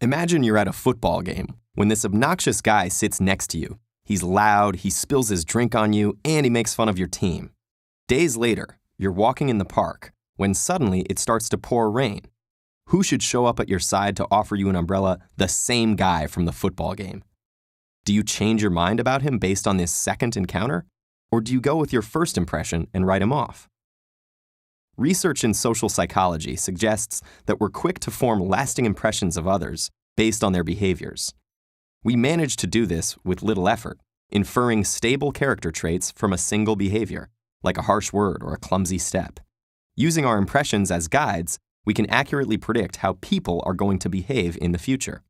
Imagine you're at a football game when this obnoxious guy sits next to you. He's loud, he spills his drink on you, and he makes fun of your team. Days later, you're walking in the park when suddenly it starts to pour rain. Who should show up at your side to offer you an umbrella? The same guy from the football game. Do you change your mind about him based on this second encounter? Or do you go with your first impression and write him off? Research in social psychology suggests that we're quick to form lasting impressions of others based on their behaviors. We manage to do this with little effort, inferring stable character traits from a single behavior, like a harsh word or a clumsy step. Using our impressions as guides, we can accurately predict how people are going to behave in the future.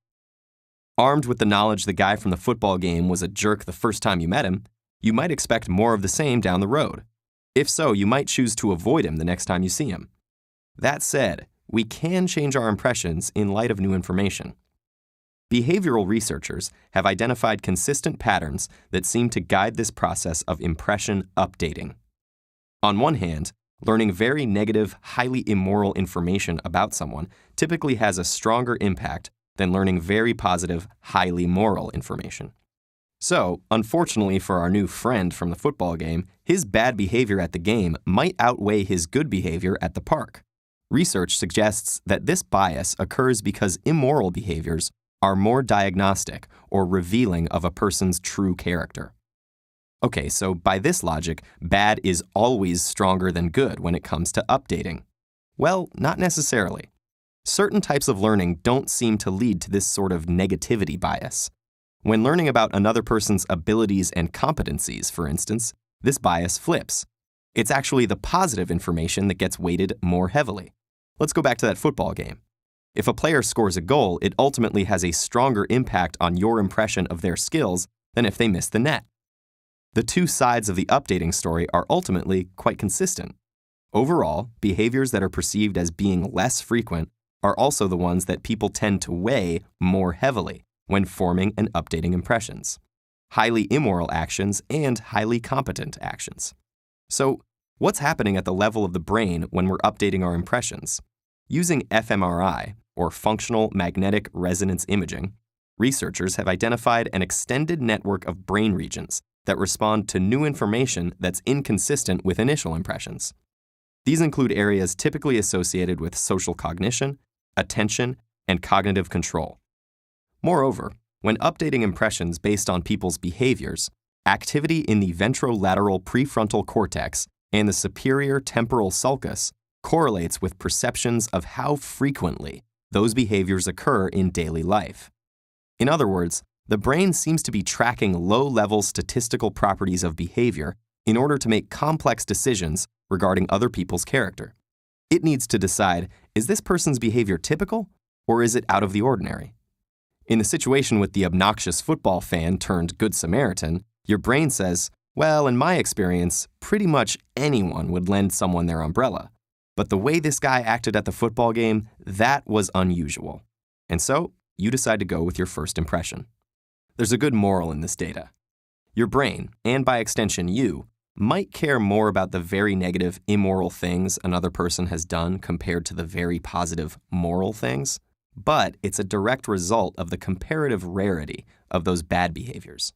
Armed with the knowledge the guy from the football game was a jerk the first time you met him, you might expect more of the same down the road. If so, you might choose to avoid him the next time you see him. That said, we can change our impressions in light of new information. Behavioral researchers have identified consistent patterns that seem to guide this process of impression updating. On one hand, learning very negative, highly immoral information about someone typically has a stronger impact than learning very positive, highly moral information. So, unfortunately for our new friend from the football game, his bad behavior at the game might outweigh his good behavior at the park. Research suggests that this bias occurs because immoral behaviors are more diagnostic or revealing of a person's true character. Okay, so by this logic, bad is always stronger than good when it comes to updating. Well, not necessarily. Certain types of learning don't seem to lead to this sort of negativity bias. When learning about another person's abilities and competencies, for instance, this bias flips. It's actually the positive information that gets weighted more heavily. Let's go back to that football game. If a player scores a goal, it ultimately has a stronger impact on your impression of their skills than if they miss the net. The two sides of the updating story are ultimately quite consistent. Overall, behaviors that are perceived as being less frequent are also the ones that people tend to weigh more heavily when forming and updating impressions. Highly immoral actions and highly competent actions. So, what's happening at the level of the brain when we're updating our impressions? Using fMRI, or functional magnetic resonance imaging, researchers have identified an extended network of brain regions that respond to new information that's inconsistent with initial impressions. These include areas typically associated with social cognition, attention, and cognitive control. Moreover, when updating impressions based on people's behaviors, activity in the ventrolateral prefrontal cortex and the superior temporal sulcus correlates with perceptions of how frequently those behaviors occur in daily life. In other words, the brain seems to be tracking low-level statistical properties of behavior in order to make complex decisions regarding other people's character. It needs to decide, is this person's behavior typical, or is it out of the ordinary? In the situation with the obnoxious football fan turned Good Samaritan, your brain says, well, in my experience, pretty much anyone would lend someone their umbrella. But the way this guy acted at the football game, that was unusual. And so, you decide to go with your first impression. There's a good moral in this data. Your brain, and by extension you, might care more about the very negative, immoral things another person has done compared to the very positive, moral things. But it's a direct result of the comparative rarity of those bad behaviors.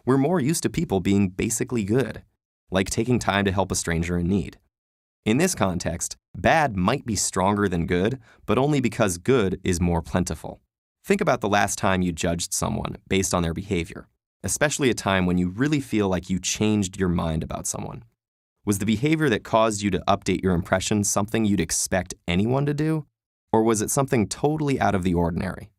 We're more used to people being basically good, like taking time to help a stranger in need. In this context, bad might be stronger than good, but only because good is more plentiful. Think about the last time you judged someone based on their behavior, especially a time when you really feel like you changed your mind about someone. Was the behavior that caused you to update your impression something you'd expect anyone to do? Or was it something totally out of the ordinary?